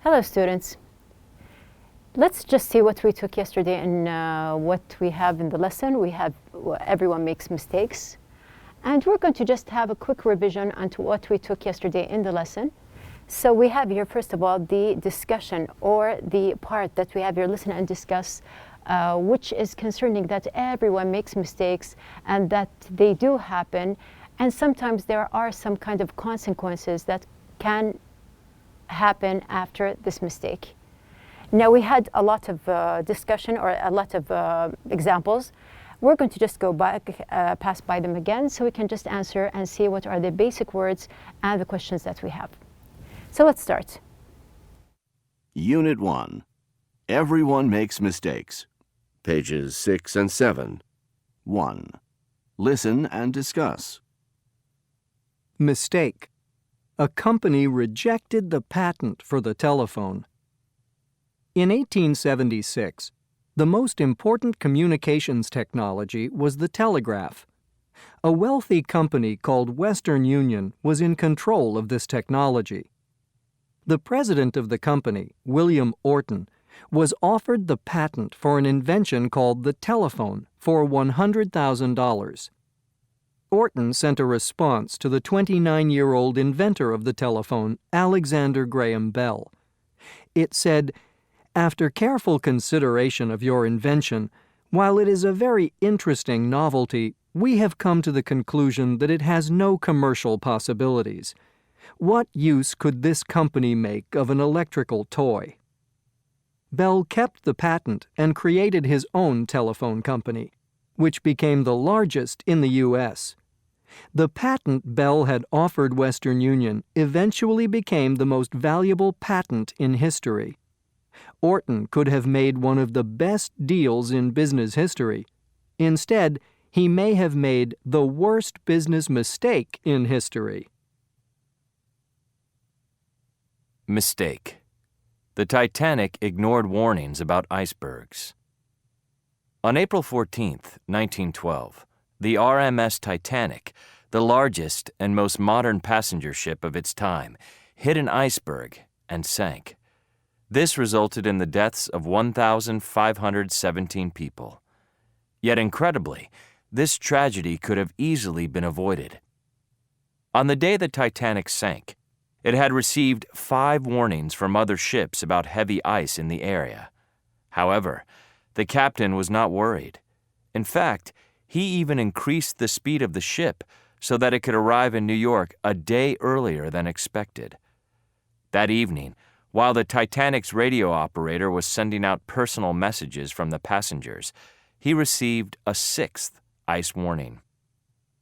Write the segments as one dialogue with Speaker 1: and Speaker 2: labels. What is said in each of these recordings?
Speaker 1: Hello, students. Let's just see what we took yesterday and what we have in the lesson. Everyone makes mistakes. And we're going to just have a quick revision onto what we took yesterday in the lesson. So we have here, first of all, the discussion, or the part that we have here, listen and discuss, which is concerning that everyone makes mistakes and that they do happen. And sometimes there are some kind of consequences that can happen after this mistake. Now, we had a lot of discussion, or a lot of examples. We're going to just go back, pass by them again, so we can just answer and see what are the basic words and the questions that we have. So let's start.
Speaker 2: Unit 1. Everyone makes mistakes. Pages 6 and 7. 1. Listen and discuss.
Speaker 3: Mistake. A company rejected the patent for the telephone. In 1876, the most important communications technology was the telegraph. A wealthy company called Western Union was in control of this technology. The president of the company, William Orton, was offered the patent for an invention called the telephone for $100,000. Orton sent a response to the 29-year-old inventor of the telephone, Alexander Graham Bell. It said, "After careful consideration of your invention, while it is a very interesting novelty, we have come to the conclusion that it has no commercial possibilities. What use could this company make of an electrical toy?" Bell kept the patent and created his own telephone company, which became the largest in the U.S. The patent Bell had offered Western Union eventually became the most valuable patent in history. Orton could have made one of the best deals in business history. Instead, he may have made the worst business mistake in history.
Speaker 4: Mistake. The Titanic ignored warnings about icebergs. On April 14, 1912, the RMS Titanic, the largest and most modern passenger ship of its time, hit an iceberg and sank. This resulted in the deaths of 1,517 people. Yet incredibly, this tragedy could have easily been avoided. On the day the Titanic sank, it had received 5 warnings from other ships about heavy ice in the area. However, the captain was not worried. In fact, he even increased the speed of the ship so that it could arrive in New York a day earlier than expected. That evening, while the Titanic's radio operator was sending out personal messages from the passengers, he received a 6th ice warning.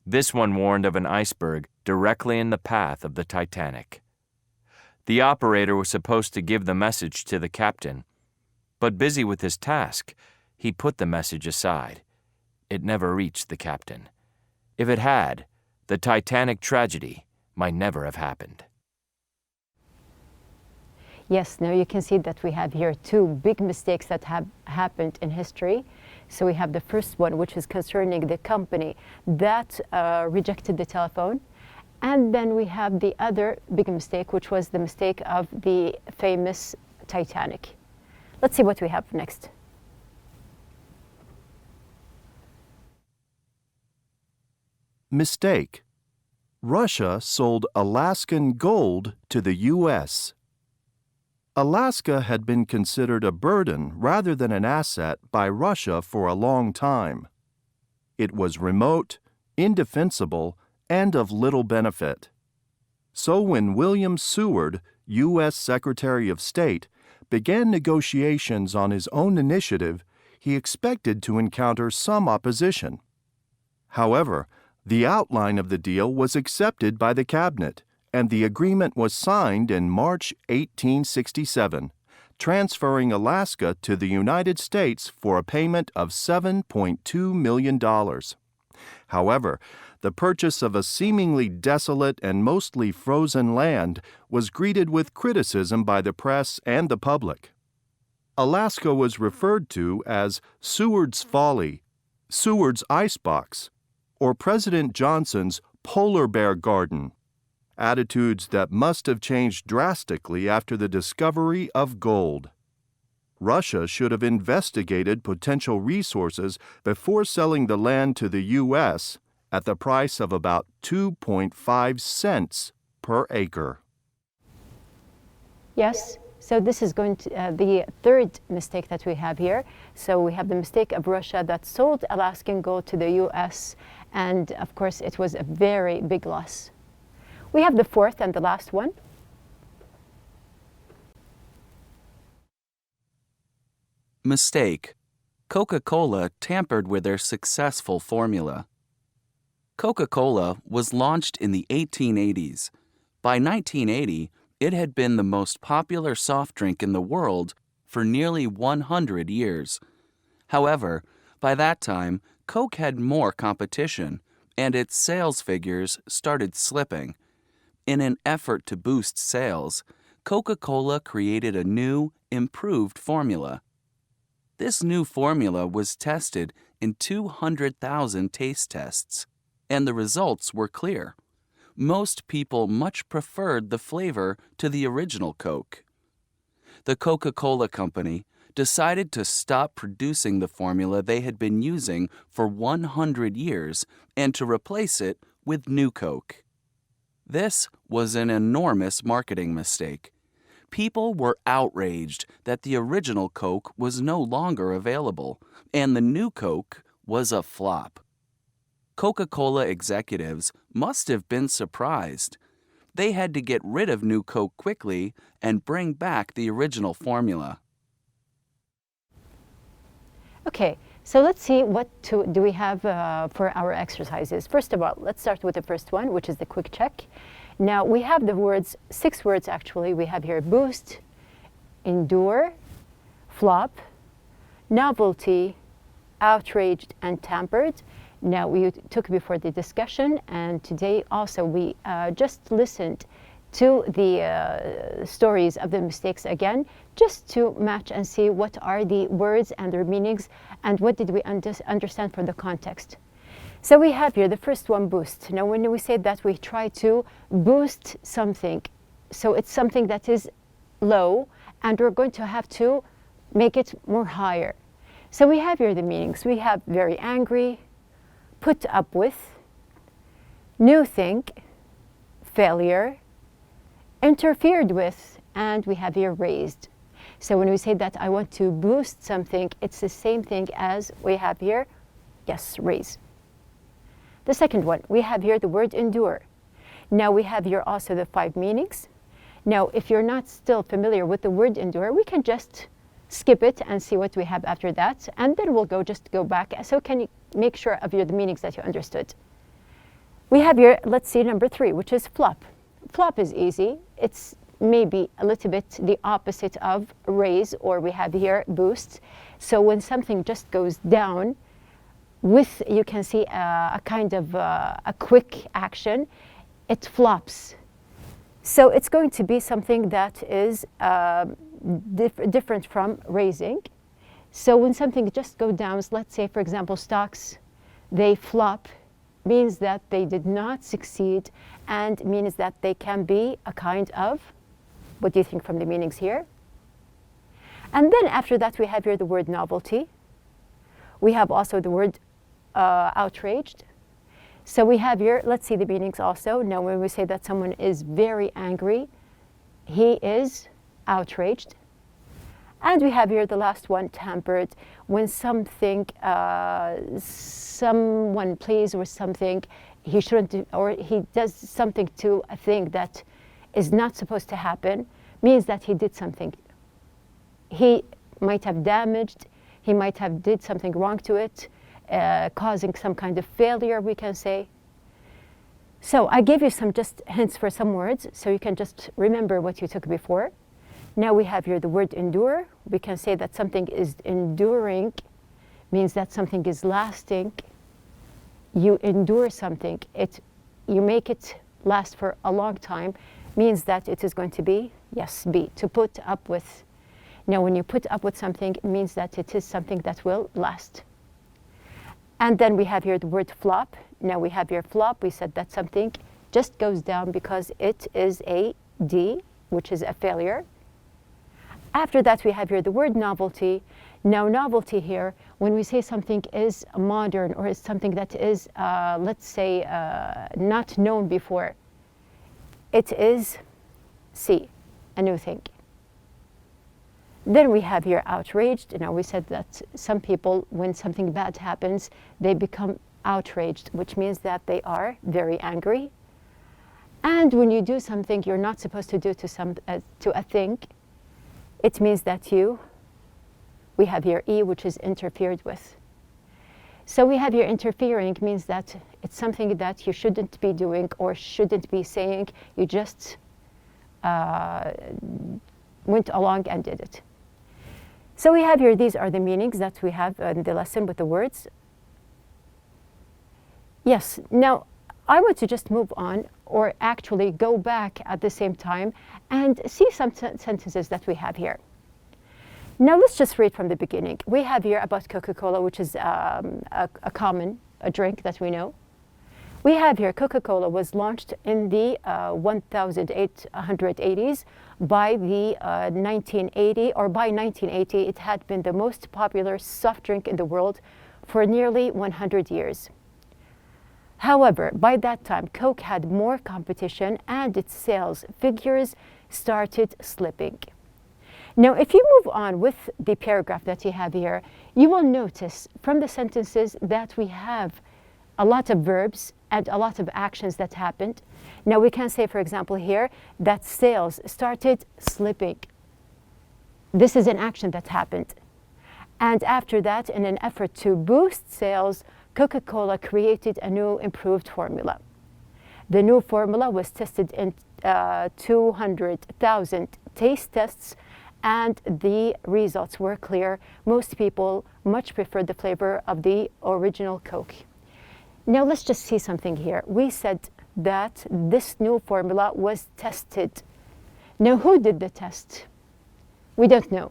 Speaker 4: This one warned of an iceberg directly in the path of the Titanic. The operator was supposed to give the message to the captain, but busy with his task, he put the message aside. It never reached the captain. If it had, the Titanic tragedy might never have happened.
Speaker 1: Yes, now you can see that we have here 2 big mistakes that have happened in history. So we have the first one, which is concerning the company that rejected the telephone. And then we have the other big mistake, which was the mistake of the famous Titanic. Let's see what we have next.
Speaker 2: Mistake. Russia sold Alaskan gold to the U.S. Alaska had been considered a burden rather than an asset by Russia for a long time. It was remote, indefensible, and of little benefit. So when William Seward, U.S. Secretary of State, began negotiations on his own initiative, he expected to encounter some opposition. However, the outline of the deal was accepted by the cabinet, and the agreement was signed in March 1867, transferring Alaska to the United States for a payment of $7.2 million. However, the purchase of a seemingly desolate and mostly frozen land was greeted with criticism by the press and the public. Alaska was referred to as Seward's Folly, Seward's Icebox, or President Johnson's Polar Bear Garden. attitudes that must have changed drastically after the discovery of gold. Russia should have investigated potential resources before selling the land to the U.S. at the price of about 2.5 cents per acre.
Speaker 1: Yes, so this is going to the third mistake that we have here. So we have the mistake of Russia that sold Alaskan gold to the U.S. and of course it was a very big loss. We have the fourth and the last one.
Speaker 5: Mistake. Coca-Cola tampered with their successful formula. Coca-Cola was launched in the 1880s. By 1980, it had been the most popular soft drink in the world for nearly 100 years. However, by that time, Coke had more competition, and its sales figures started slipping. In an effort to boost sales, Coca-Cola created a new, improved formula. This new formula was tested in 200,000 taste tests, and the results were clear. Most people much preferred the flavor to the original Coke. The Coca-Cola Company decided to stop producing the formula they had been using for 100 years and to replace it with new Coke. This was an enormous marketing mistake. People were outraged that the original Coke was no longer available, and the new Coke was a flop. Coca-Cola executives must have been surprised. They had to get rid of new Coke quickly and bring back the original formula.
Speaker 1: Okay, so let's see what do we have for our exercises. First of all, let's start with the first one, which is the quick check. Now we have the words, 6 words actually. We have here boost, endure, flop, novelty, outraged, and tampered. Now we took before the discussion, and today also we just listened to the stories of the mistakes again, just to match and see what are the words and their meanings and what did we understand from the context. So we have here the first one, boost. Now when we say that, we try to boost something. So it's something that is low and we're going to have to make it more higher. So we have here the meanings. We have very angry, put up with, new thing, failure, interfered with, and we have here raised. So when we say that I want to boost something, it's the same thing as we have here, yes, raise. The second one, we have here the word endure. Now we have here also the 5 meanings. Now if you're not still familiar with the word endure, we can just skip it and see what we have after that, and then we'll just go back. So can you make sure of the meanings that you understood? We have here, let's see, number 3, which is flop. Flop is easy. It's maybe a little bit the opposite of raise, or we have here boost. So when something just goes down with, you can see a kind of a quick action, it flops. So it's going to be something that is different from raising. So when something just goes down, let's say for example stocks, they flop, means that they did not succeed and means that they can be a kind of, what do you think from the meanings here? And then after that we have here the word novelty. We have also the word outraged. So we have here, let's see the meanings also. Now when we say that someone is very angry, he is outraged. And we have here the last one, tampered. When something, someone plays with something he shouldn't do, or he does something to a thing that is not supposed to happen, means that he did something. He might have damaged, he might have did something wrong to it, causing some kind of failure, we can say. So I gave you some just hints for some words, so you can just remember what you took before. Now we have here the word endure. We can say that something is enduring, means that something is lasting. You endure something, you make it last for a long time, means that it is going to be, yes, be, to put up with. Now when you put up with something, it means that it is something that will last. And then we have here the word flop. Now we have here flop, we said that something just goes down because it is a D, which is a failure. After that, we have here the word novelty. Now, novelty here, when we say something is modern or is something that is, let's say, not known before, it is C, a new thing. Then we have here outraged. Now, we said that some people, when something bad happens, they become outraged, which means that they are very angry. And when you do something you're not supposed to do to a thing, it means that we have here E, which is interfered with. So we have here interfering means that it's something that you shouldn't be doing or shouldn't be saying. You just went along and did it. So we have here, these are the meanings that we have in the lesson with the words. Yes, now I want to just move on, or actually go back at the same time and see some sentences that we have here. Now let's just read from the beginning. We have here about Coca-Cola, which is a common drink that we know. We have here Coca-Cola was launched in the 1880s. By the 1980, it had been the most popular soft drink in the world for nearly 100 years. However, by that time, Coke had more competition and its sales figures started slipping. Now, if you move on with the paragraph that you have here, you will notice from the sentences that we have a lot of verbs and a lot of actions that happened. Now, we can say, for example, here that sales started slipping. This is an action that happened. And after that, in an effort to boost sales, Coca-Cola created a new improved formula. The new formula was tested in 200,000 taste tests, and the results were clear. Most people much preferred the flavor of the original Coke. Now let's just see something here. We said that this new formula was tested. Now, who did the test? We don't know.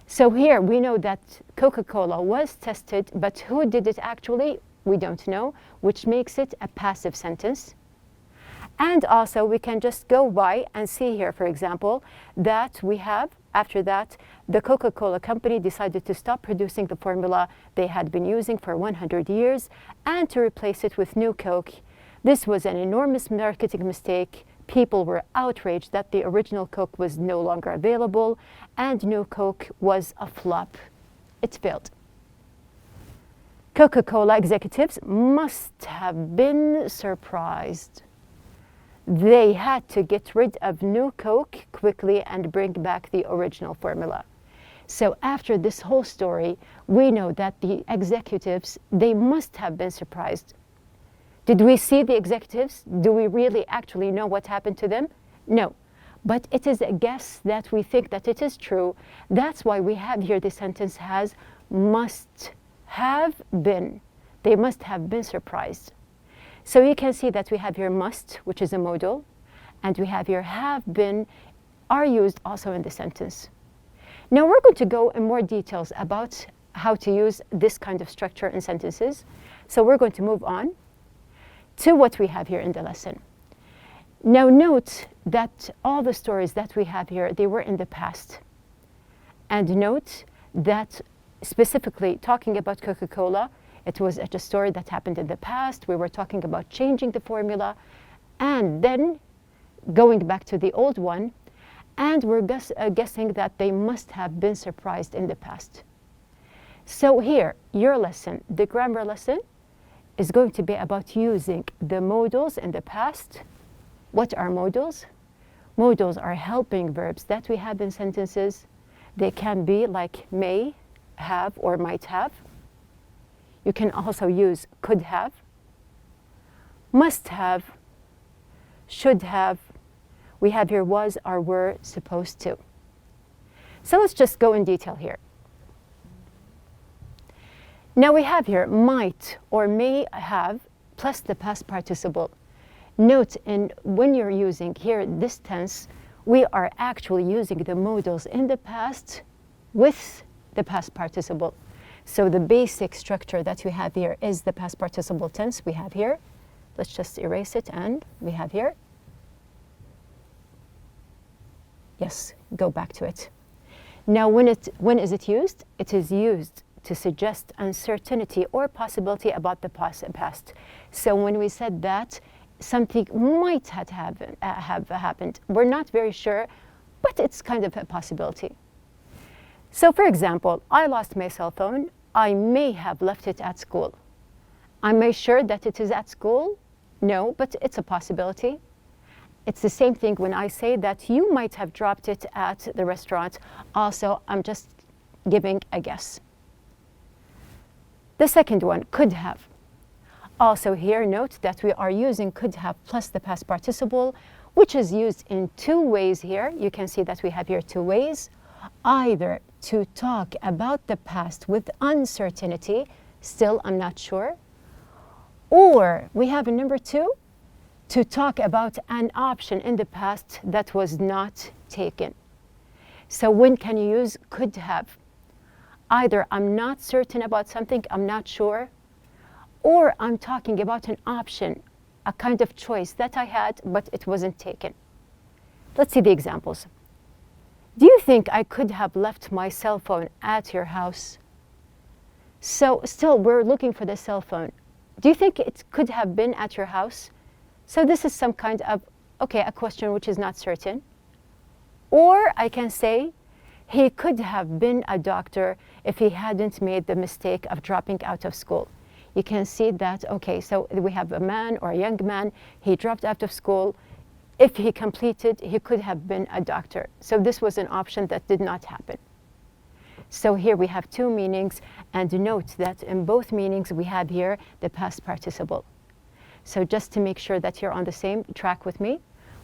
Speaker 1: So here we know that Coca-Cola was tested, but who did it actually? We don't know, which makes it a passive sentence. And also we can just go by and see here, for example, that we have, after that, the Coca-Cola company decided to stop producing the formula they had been using for 100 years and to replace it with new Coke. This was an enormous marketing mistake. People were outraged that the original Coke was no longer available and new Coke was a flop. It failed. Coca-Cola executives must have been surprised. They had to get rid of new Coke quickly and bring back the original formula. So after this whole story, we know that the executives, they must have been surprised. Did we see the executives? Do we really actually know what happened to them? No. But it is a guess that we think that it is true. That's why we have here the sentence has must have been. They must have been surprised. So you can see that we have here must, which is a modal, and we have here have been, are used also in the sentence. Now we're going to go in more details about how to use this kind of structure in sentences. So we're going to move on to what we have here in the lesson. Now note that all the stories that we have here, they were in the past. And note that specifically talking about Coca-Cola, it was a story that happened in the past. We were talking about changing the formula and then going back to the old one. And we're guessing that they must have been surprised in the past. So here, your lesson, the grammar lesson, is going to be about using the modals in the past. What are modals? Modals are helping verbs that we have in sentences. They can be like may, have, or might have. You can also use could have, must have, should have. We have here was or were supposed to. So let's just go in detail here. Now we have here might or may have plus the past participle. Note when you're using here this tense, we are actually using the modals in the past with the past participle. So the basic structure that we have here is the past participle tense we have here. Let's just erase it, and we have here. Yes, go back to it. Now, when is it used? It is used to suggest uncertainty or possibility about the past. So when we said that something might have happened, we're not very sure, but it's kind of a possibility. So for example, I lost my cell phone. I may have left it at school. Am I sure that it is at school? No, but it's a possibility. It's the same thing when I say that you might have dropped it at the restaurant. Also, I'm just giving a guess. The second one, could have. Also here, note that we are using could have plus the past participle, which is used in two ways here. You can see that we have here two ways. Either to talk about the past with uncertainty, still I'm not sure. Or we have a number two, to talk about an option in the past that was not taken. So when can you use could have? Either I'm not certain about something, I'm not sure, or I'm talking about an option, a kind of choice that I had, but it wasn't taken. Let's see the examples. Do you think I could have left my cell phone at your house? So still, we're looking for the cell phone. Do you think it could have been at your house? So this is some kind of, okay, a question which is not certain. Or I can say, he could have been a doctor if he hadn't made the mistake of dropping out of school. You can see that, okay, so we have a man or a young man, he dropped out of school. If he completed, he could have been a doctor. So this was an option that did not happen. So here we have two meanings, and note that in both meanings we have here the past participle. So just to make sure that you're on the same track with me,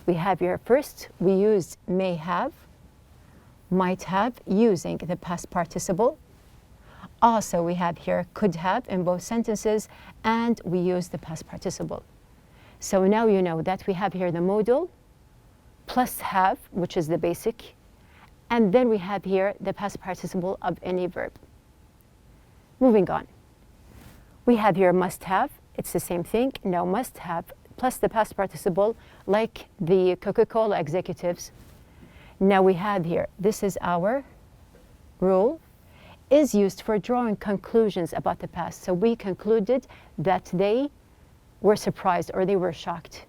Speaker 1: we have here first, we used may have, might have, using the past participle. Also, we have here could have in both sentences, and we use the past participle. So now you know that we have here the modal plus have, which is the basic, and then we have here the past participle of any verb. Moving on. We have here must have. It's the same thing. Now must have plus the past participle, like the Coca-Cola executives. Now we have here, this is our rule, is used for drawing conclusions about the past. So we concluded that they were surprised or they were shocked.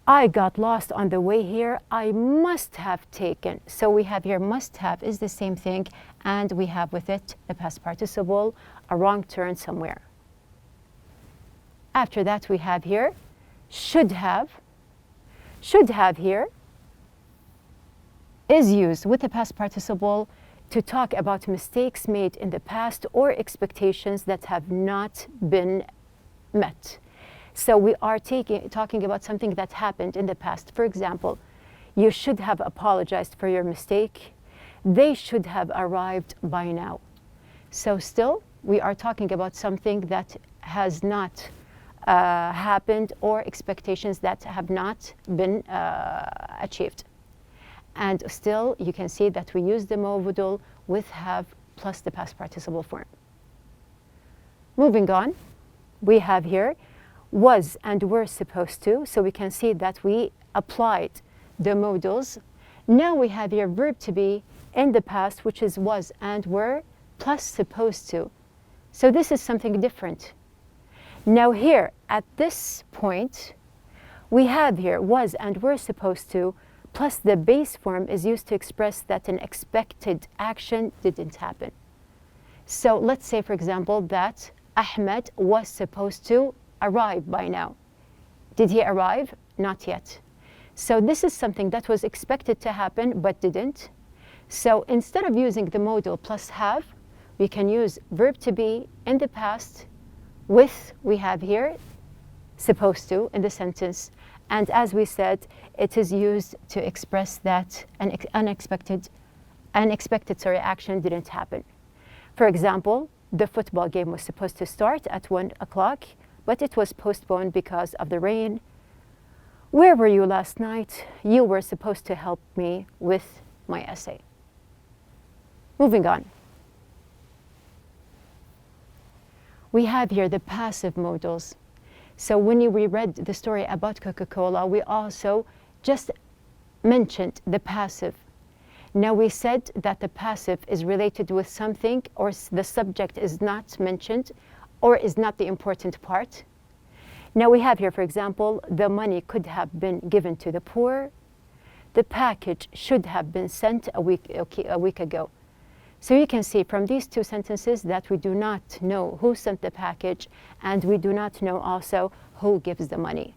Speaker 1: I got lost on the way here. I must have taken. So we have here must have is the same thing, and we have with it the past participle, a wrong turn somewhere. After that we have here should have. Should have here is used with the past participle to talk about mistakes made in the past or expectations that have not been met. So we are talking about something that happened in the past. For example, you should have apologized for your mistake. They should have arrived by now. So still, we are talking about something that has not happened or expectations that have not been achieved. And still, you can see that we use the modal with have plus the past participle form. Moving on, we have here was and were supposed to. So we can see that we applied the modals. Now we have here verb to be in the past, which is was and were plus supposed to. So this is something different. Now here, at this point, we have here was and were supposed to, plus the base form is used to express that an expected action didn't happen. So let's say, for example, that Ahmed was supposed to arrive by now. Did he arrive? Not yet. So this is something that was expected to happen but didn't. So instead of using the modal plus have, we can use verb to be in the past with, we have here, supposed to in the sentence. And as we said, it is used to express that an unexpected action didn't happen. For example, the football game was supposed to start at 1 o'clock, but it was postponed because of the rain. Where were you last night? You were supposed to help me with my essay. Moving on. We have here the passive modals. So when we read the story about Coca-Cola, we also just mentioned the passive. Now we said that the passive is related with something, or the subject is not mentioned, or is not the important part. Now we have here, for example, the money could have been given to the poor. The package should have been sent a week ago. So you can see from these two sentences that we do not know who sent the package, and we do not know also who gives the money.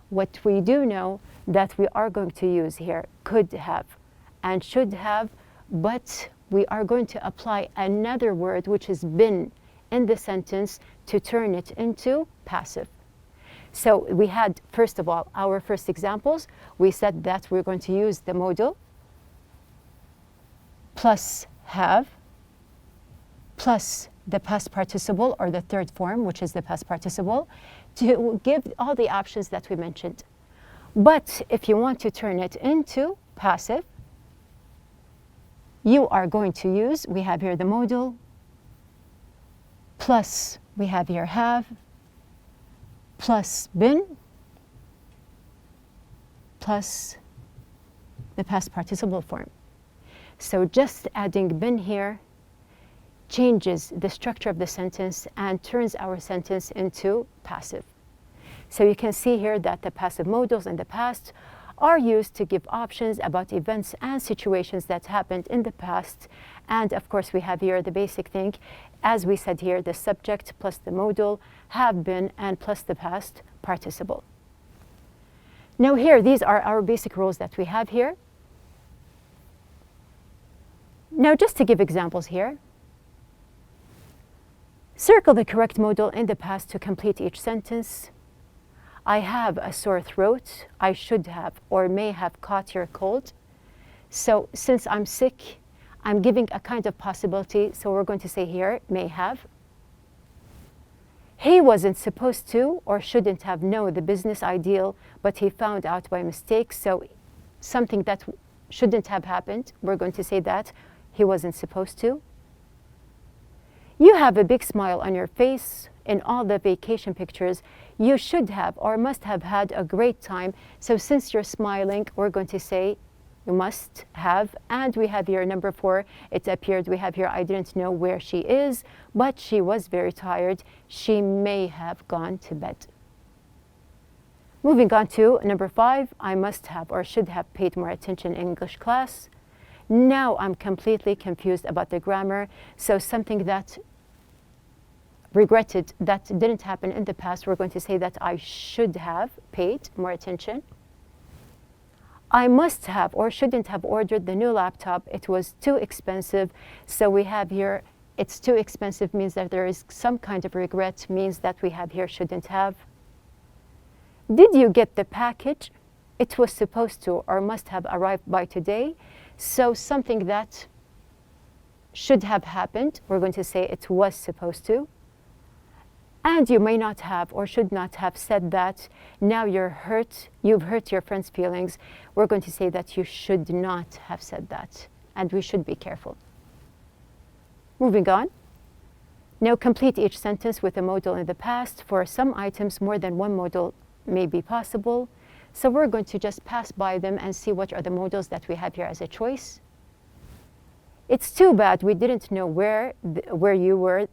Speaker 1: What we do know that we are going to use here could have and should have, but we are going to apply another word which has been in the sentence to turn it into passive. So we had, first of all, our first examples. We said that we're going to use the modal plus have plus the past participle, or the third form, which is the past participle, to give all the options that we mentioned. But if you want to turn it into passive, you are going to use, we have here the modal, plus we have here have, plus been, plus the past participle form. So just adding been here changes the structure of the sentence and turns our sentence into passive. So you can see here that the passive modals in the past are used to give options about events and situations that happened in the past. And of course, we have here the basic thing. As we said here, the subject plus the modal, have been, and plus the past participle. Now here, these are our basic rules that we have here. Now just to give examples here, circle the correct modal in the past to complete each sentence. I have a sore throat. I should have or may have caught your cold. So since I'm sick, I'm giving a kind of possibility, so we're going to say here, may have. He wasn't supposed to or shouldn't have known the business ideal, but he found out by mistake. So something that shouldn't have happened, we're going to say that he wasn't supposed to. You have a big smile on your face. In all the vacation pictures, you should have or must have had a great time. So since you're smiling, we're going to say you must have. And we have here number 4. It appeared we have here, I didn't know where she is, but she was very tired. She may have gone to bed. Moving on to number 5, I must have or should have paid more attention in English class. Now I'm completely confused about the grammar. So something that regretted that didn't happen in the past, we're going to say that I should have paid more attention. I must have or shouldn't have ordered the new laptop. It was too expensive. So we have here, it's too expensive means that there is some kind of regret, means that we have here shouldn't have. Did you get the package? It was supposed to or must have arrived by today. So something that should have happened, we're going to say it was supposed to. And you may not have or should not have said that. Now you're hurt, you've hurt your friend's feelings. We're going to say that you should not have said that. And we should be careful. Moving on. Now complete each sentence with a modal in the past. For some items, more than one modal may be possible. So we're going to just pass by them and see what are the modals that we have here as a choice. It's too bad we didn't know where you were.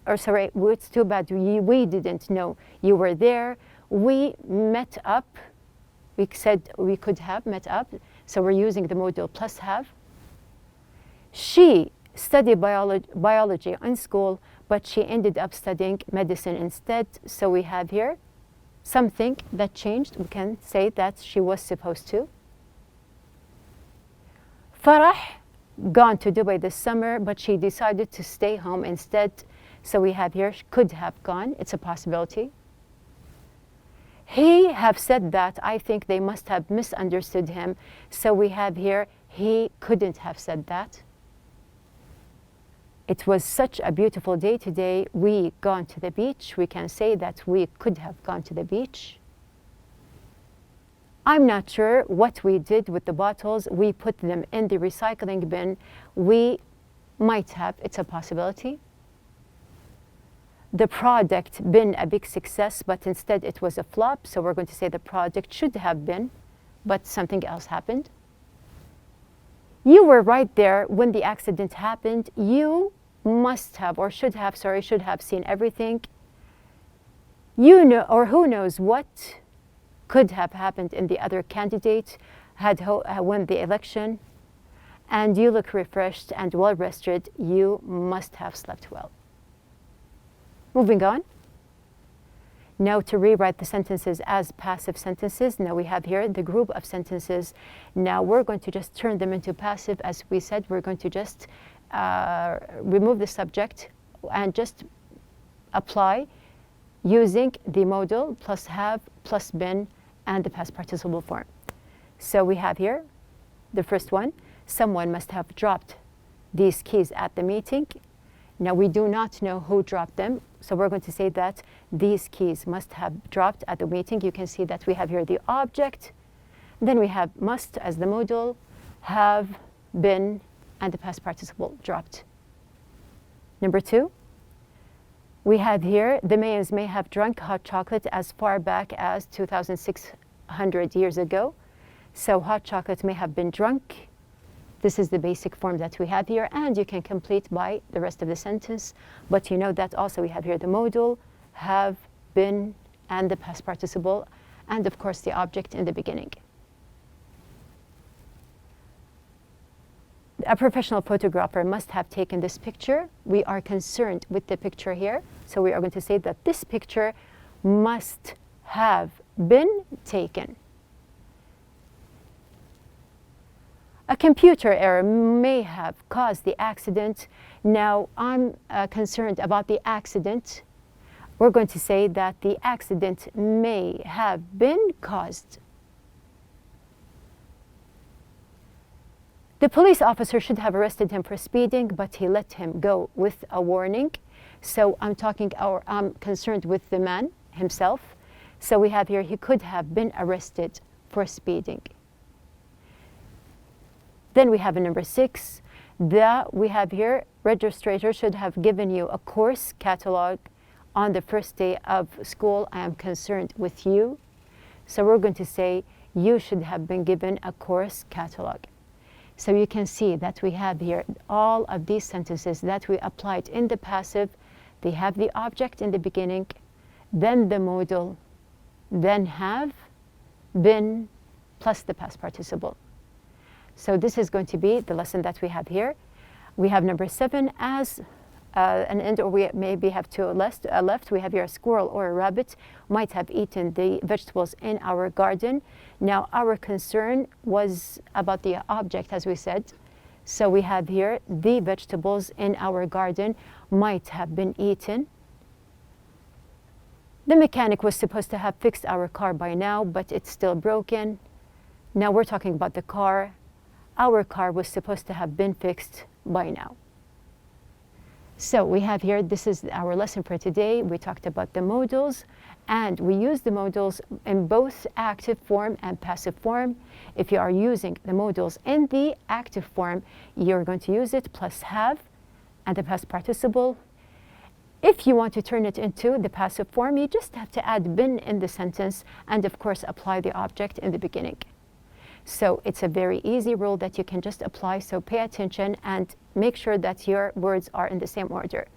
Speaker 1: Or sorry, it's too bad we didn't know you were there. We met up. We said we could have met up. So we're using the modal plus have. She studied biology in school, but she ended up studying medicine instead. So we have here something that changed. We can say that she was supposed to. Farah gone to Dubai this summer, but she decided to stay home instead. So we have here could have gone. It's a possibility. He have said that. I think they must have misunderstood him. So we have here he couldn't have said that. It was such a beautiful day today. We gone to the beach. We can say that we could have gone to the beach. I'm not sure what we did with the bottles. We put them in the recycling bin. We might have. It's a possibility. the product been a big success, but instead it was a flop. So we're going to say the product should have been, but something else happened. You were right there when the accident happened. You must have, or should have seen everything. You know, or who knows what could have happened in the other candidate had won the election. And you look refreshed and well rested. You must have slept well. Moving on. Now to rewrite the sentences as passive sentences. Now we have here the group of sentences. Now we're going to just turn them into passive. As we said, we're going to just remove the subject and just apply using the modal plus have plus been and the past participle form. So we have here the first one. Someone must have dropped these keys at the meeting. Now we do not know who dropped them, so we're going to say that these keys must have dropped at the meeting. You can see that we have here the object, then we have must as the modal, have, been, and the past participle dropped. Number 2, we have here the Mayans may have drunk hot chocolate as far back as 2,600 years ago. So hot chocolate may have been drunk. This is the basic form that we have here, and you can complete by the rest of the sentence. But you know that also we have here the modal, have, been, and the past participle, and of course the object in the beginning. A professional photographer must have taken this picture. We are concerned with the picture here, so we are going to say that this picture must have been taken. A computer error may have caused the accident. Now, I'm concerned about the accident. We're going to say that the accident may have been caused. The police officer should have arrested him for speeding, but he let him go with a warning. So I'm concerned with the man himself. So we have here, he could have been arrested for speeding. Then we have a number 6. We have here, registrator should have given you a course catalog on the first day of school. I am concerned with you. So we're going to say, you should have been given a course catalog. So you can see that we have here all of these sentences that we applied in the passive. They have the object in the beginning, then the modal, then have, been, plus the past participle. So this is going to be the lesson that we have here. We have number 7 as an end, or we maybe have 2 left. We have here a squirrel or a rabbit might have eaten the vegetables in our garden. Now our concern was about the object, as we said. So we have here the vegetables in our garden might have been eaten. The mechanic was supposed to have fixed our car by now, but it's still broken. Now we're talking about the car. Our car was supposed to have been fixed by now. So we have here, this is our lesson for today. We talked about the modals, and we use the modals in both active form and passive form. If you are using the modals in the active form, you're going to use it plus have and the past participle. If you want to turn it into the passive form, you just have to add been in the sentence and of course apply the object in the beginning. So it's a very easy rule that you can just apply, so pay attention and make sure that your words are in the same order.